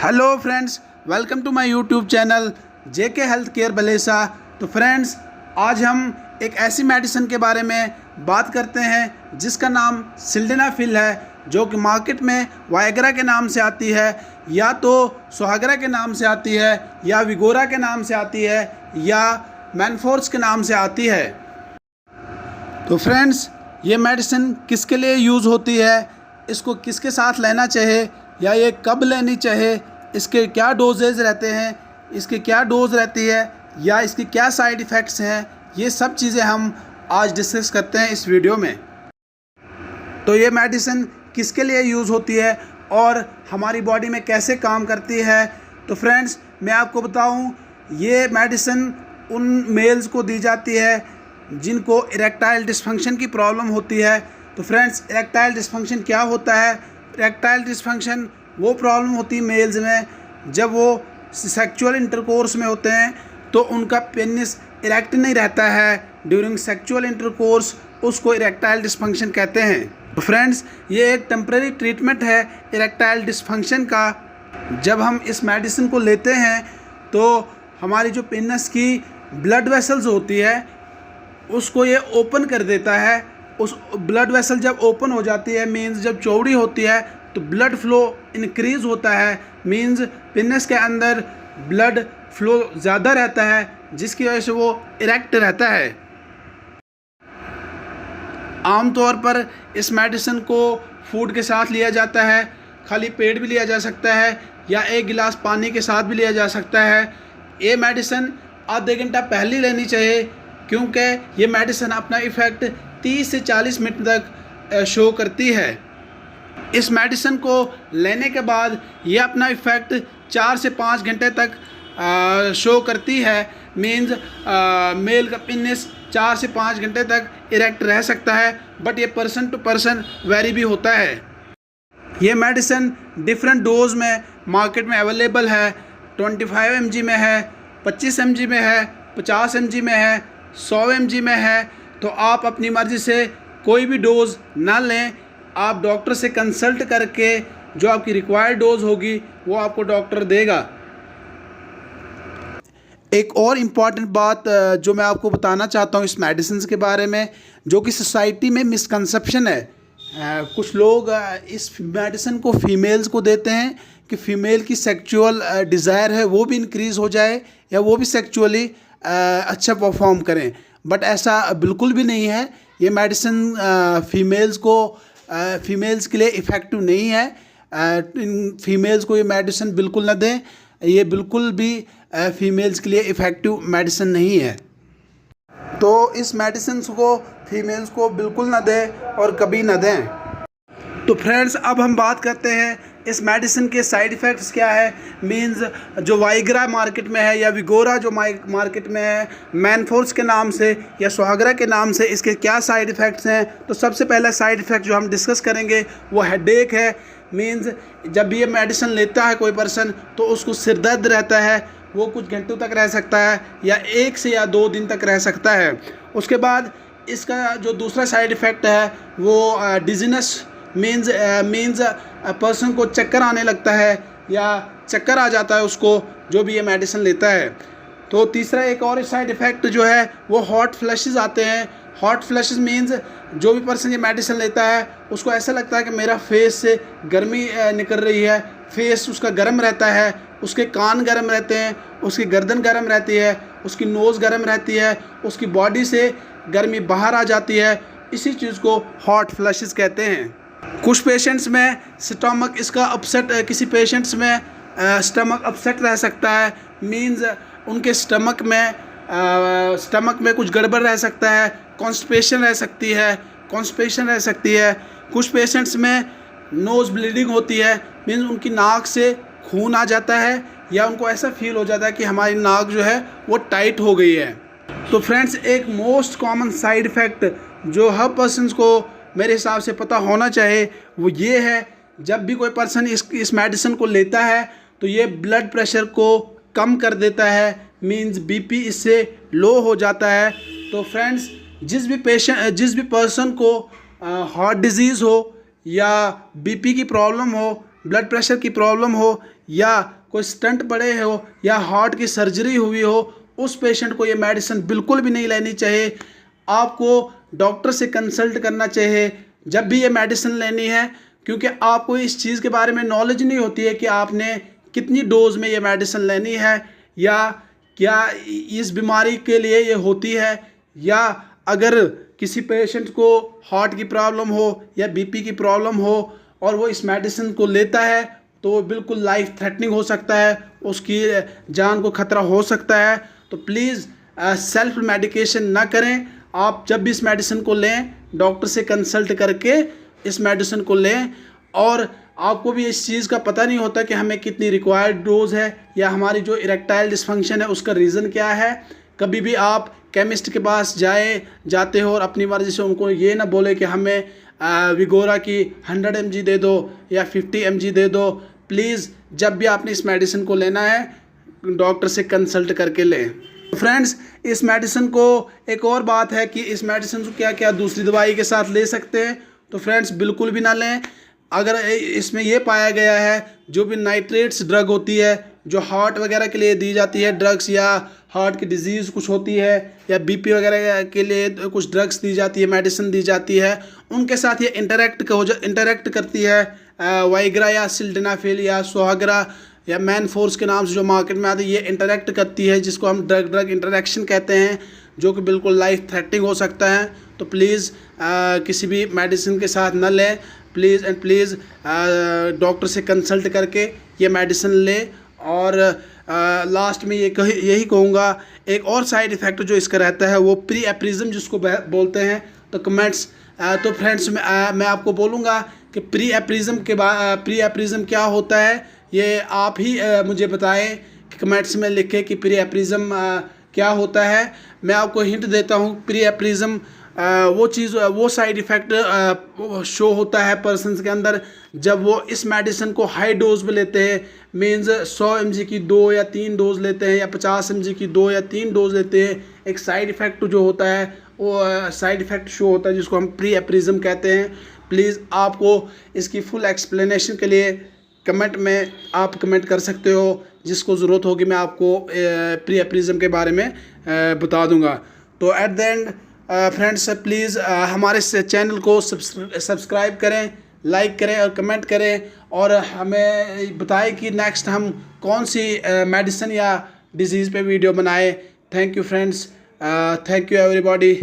Hello friends, welcome to my YouTube channel JK health care बलेसा। तो friends, आज हम एक ऐसी मेडिसिन के बारे में बात करते हैं जिसका नाम सिल्डेनाफिल है, जो कि मार्केट में वायग्रा के नाम से आती है, या तो सुहागरा के नाम से आती है, या विगोरा के नाम से आती है, या मैनफोर्स के नाम से आती है। तो फ्रेंड्स, ये मेडिसिन किसके लिए यूज़ होती है, इसको किसके साथ लेना चाहिए, या ये कब लेनी चाहिए, इसके क्या डोजेज रहते हैं, इसकी क्या डोज रहती है, या इसकी क्या साइड इफ़ेक्ट्स हैं, ये सब चीज़ें हम आज डिस्कस करते हैं इस वीडियो में। तो ये मेडिसिन किसके लिए यूज़ होती है और हमारी बॉडी में कैसे काम करती है। तो फ्रेंड्स, मैं आपको बताऊं, ये मेडिसिन उन मेल्स को दी जाती है जिनको इरेक्टाइल डिसफंक्शन की प्रॉब्लम होती है। तो फ्रेंड्स, इरेक्टाइल डिसफंक्शन क्या होता है? इरेक्टाइल डिसफंक्शन वो प्रॉब्लम होती है मेल्स में जब वो सेक्सुअल इंटरकोर्स में होते हैं तो उनका पेनिस इरेक्ट नहीं रहता है ड्यूरिंग सेक्सुअल इंटरकोर्स, उसको इरेक्टाइल डिसफंक्शन कहते हैं। तो फ्रेंड्स, ये एक टेम्परेरी ट्रीटमेंट है इरेक्टाइल डिसफंक्शन का। जब हम इस मेडिसिन को लेते हैं तो हमारी जो पेनिस की ब्लड वेसल्स होती है उसको ये ओपन कर देता है। उस ब्लड वेसल जब ओपन हो जाती है, मीन्स जब चौड़ी होती है, तो ब्लड फ्लो इंक्रीज़ होता है, मीन्स पेनिस के अंदर ब्लड फ्लो ज़्यादा रहता है, जिसकी वजह से वो इरेक्ट रहता है। आमतौर पर इस मेडिसिन को फूड के साथ लिया जाता है, खाली पेट भी लिया जा सकता है, या एक गिलास पानी के साथ भी लिया जा सकता है। ये मेडिसिन आधे घंटा पहले लेनी चाहिए, क्योंकि ये मेडिसिन अपना इफ़ेक्ट 30 से 40 मिनट तक शो करती है। इस मेडिसिन को लेने के बाद ये अपना इफ़ेक्ट 4 से 5 घंटे तक शो करती है, मीन्स मेल का पेनिस 4 से 5 घंटे तक इरेक्ट रह सकता है, बट ये पर्सन टू पर्सन वेरी भी होता है। ये मेडिसिन डिफरेंट डोज में मार्केट में अवेलेबल है। 25 mg में है, 25 mg में है, 50 mg में है, 100 mg में है। तो आप अपनी मर्ज़ी से कोई भी डोज़ ना लें, आप डॉक्टर से कंसल्ट करके जो आपकी रिक्वायर्ड डोज होगी वो आपको डॉक्टर देगा। एक और इम्पॉर्टेंट बात जो मैं आपको बताना चाहता हूँ इस मेडिसिन के बारे में, जो कि सोसाइटी में मिसकंसेप्शन है। कुछ लोग इस मेडिसिन को फीमेल्स को देते हैं कि फ़ीमेल की सेक्सुअल डिज़ायर है वो भी इंक्रीज़ हो जाए, या वो भी सेक्सुअली अच्छा परफॉर्म करें, बट ऐसा बिल्कुल भी नहीं है। ये मेडिसिन फीमेल्स के लिए इफ़ेक्टिव नहीं है। फीमेल्स को ये मेडिसिन बिल्कुल ना दें, ये बिल्कुल भी फीमेल्स के लिए इफ़ेक्टिव मेडिसिन नहीं है। तो इस मेडिसिन को फीमेल्स को बिल्कुल ना दें और कभी ना दें। तो फ्रेंड्स, अब हम बात करते हैं इस मेडिसिन के साइड इफ़ेक्ट्स क्या है। मींस जो वाइग्रा मार्केट में है, या विगोरा जो मार्केट में है मैनफोर्स के नाम से, या सुहागरा के नाम से, इसके क्या साइड इफ़ेक्ट्स हैं। तो सबसे पहला साइड इफ़ेक्ट जो हम डिस्कस करेंगे वो हेडेक है। मींस जब भी ये मेडिसिन लेता है कोई पर्सन तो उसको सिर दर्द रहता है, वो कुछ घंटों तक रह सकता है, या 1 से या 2 दिन तक रह सकता है। उसके बाद इसका जो दूसरा साइड इफ़ेक्ट है वो डिजीनेस, मीन्स पर्सन को चक्कर आने लगता है, या चक्कर आ जाता है उसको जो भी ये मेडिसिन लेता है। तो तीसरा एक और साइड इफ़ेक्ट जो है वो हॉट फ्लैशेस आते हैं। हॉट फ्लैशेस मीन्स जो भी पर्सन ये मेडिसिन लेता है उसको ऐसा लगता है कि मेरा फेस से गर्मी निकल रही है, फेस उसका गर्म रहता है, उसके कान गर्म रहते हैं, उसकी गर्दन गर्म रहती है, उसकी नोज़ गर्म रहती है, उसकी बॉडी से गर्मी बाहर आ जाती है। इसी चीज़ को हॉट फ्लैशेस कहते हैं। कुछ पेशेंट्स में स्टमक इसका अपसेट, किसी पेशेंट्स में स्टमक अपसेट रह सकता है, मींस उनके स्टमक में कुछ गड़बड़ रह सकता है, कॉन्स्टिपेशन रह सकती है। कुछ पेशेंट्स में नोज़ ब्लीडिंग होती है, मींस उनकी नाक से खून आ जाता है, या उनको ऐसा फील हो जाता है कि हमारी नाक जो है वो टाइट हो गई है। तो फ्रेंड्स, एक मोस्ट कॉमन साइड इफ़ेक्ट जो हर पर्सन्स को मेरे हिसाब से पता होना चाहिए वो ये है, जब भी कोई पर्सन इस मेडिसिन को लेता है तो ये ब्लड प्रेशर को कम कर देता है, मींस बीपी इससे लो हो जाता है। तो फ्रेंड्स, जिस भी पर्सन को हार्ट डिजीज़ हो या बीपी की प्रॉब्लम हो, ब्लड प्रेशर की प्रॉब्लम हो या कोई स्टंट पड़े हो या हार्ट की सर्जरी हुई हो, उस पेशेंट को ये मेडिसिन बिल्कुल भी नहीं लेनी चाहिए। आपको डॉक्टर से कंसल्ट करना चाहिए जब भी ये मेडिसिन लेनी है, क्योंकि आपको इस चीज़ के बारे में नॉलेज नहीं होती है कि आपने कितनी डोज में ये मेडिसिन लेनी है, या क्या इस बीमारी के लिए ये होती है, या अगर किसी पेशेंट को हार्ट की प्रॉब्लम हो या बीपी की प्रॉब्लम हो और वो इस मेडिसिन को लेता है तो वो बिल्कुल लाइफ थ्रेटनिंग हो सकता है, उसकी जान को खतरा हो सकता है। तो प्लीज़ सेल्फ मेडिकेशन ना करें। आप जब भी इस मेडिसिन को लें डॉक्टर से कंसल्ट करके इस मेडिसिन को लें। और आपको भी इस चीज़ का पता नहीं होता कि हमें कितनी रिक्वायर्ड डोज है या हमारी जो इरेक्टाइल डिसफंक्शन है उसका रीज़न क्या है। कभी भी आप केमिस्ट के पास जाते हो और अपनी मर्ज़ी से उनको ये ना बोले कि हमें विगोरा की 100 mg दे दो या 50 mg दे दो। प्लीज़ जब भी आपने इस मेडिसिन को लेना है डॉक्टर से कंसल्ट करके लें। फ्रेंड्स, इस मेडिसिन को एक और बात है कि इस मेडिसिन को क्या क्या दूसरी दवाई के साथ ले सकते हैं, तो फ्रेंड्स बिल्कुल भी ना लें। अगर इसमें यह पाया गया है जो भी नाइट्रेट्स ड्रग होती है जो हार्ट वगैरह के लिए दी जाती है ड्रग्स, या हार्ट की डिजीज़ कुछ होती है या बीपी वगैरह के लिए कुछ ड्रग्स दी जाती है, मेडिसिन दी जाती है, उनके साथ ये इंटरेक्ट करती है। वाइग्रा या सिल्डेनाफिल या सोहागरा या मैन फोर्स के नाम से जो मार्केट में आती है, ये इंटरेक्ट करती है, जिसको हम ड्रग इंटरेक्शन कहते हैं, जो कि बिल्कुल लाइफ थ्रेटनिंग हो सकता है। तो प्लीज़ किसी भी मेडिसिन के साथ न लें। प्लीज़ एंड प्लीज़ डॉक्टर से कंसल्ट करके ये मेडिसिन लें। और लास्ट में यही कहूँगा, एक और साइड इफ़ेक्ट जो इसका रहता है वो प्री एप्रिज्म जिसको बोलते हैं। तो कमेंट्स तो फ्रेंड्स मैं आपको बोलूँगा कि प्री एप्रिज्म क्या होता है, ये आप ही मुझे बताएं कि कमेंट्स में लिखें कि प्री एप्रिज्म क्या होता है। मैं आपको हिंट देता हूँ। प्री एप्रिज्म वो साइड इफ़ेक्ट शो होता है पर्सन्स के अंदर जब वो इस मेडिसिन को हाई डोज में लेते हैं। मीन्स 100 mg की 2 या 3 डोज लेते हैं या 50 mg की 2 या 3 डोज लेते हैं। एक साइड इफ़ेक्ट जो होता है वो साइड इफ़ेक्ट शो होता है जिसको हम प्री एप्रिज्म कहते हैं। प्लीज़ आपको इसकी फुल एक्सप्लेनेशन के लिए कमेंट में आप कमेंट कर सकते हो, जिसको ज़रूरत होगी मैं आपको प्री एप्रिज्म के बारे में बता दूंगा। तो at the end friends please हमारे चैनल को सब्सक्राइब करें, लाइक करें और कमेंट करें, और हमें बताएं कि नेक्स्ट हम कौन सी मेडिसिन या डिजीज़ पे वीडियो बनाएं। Thank you friends, thank you everybody.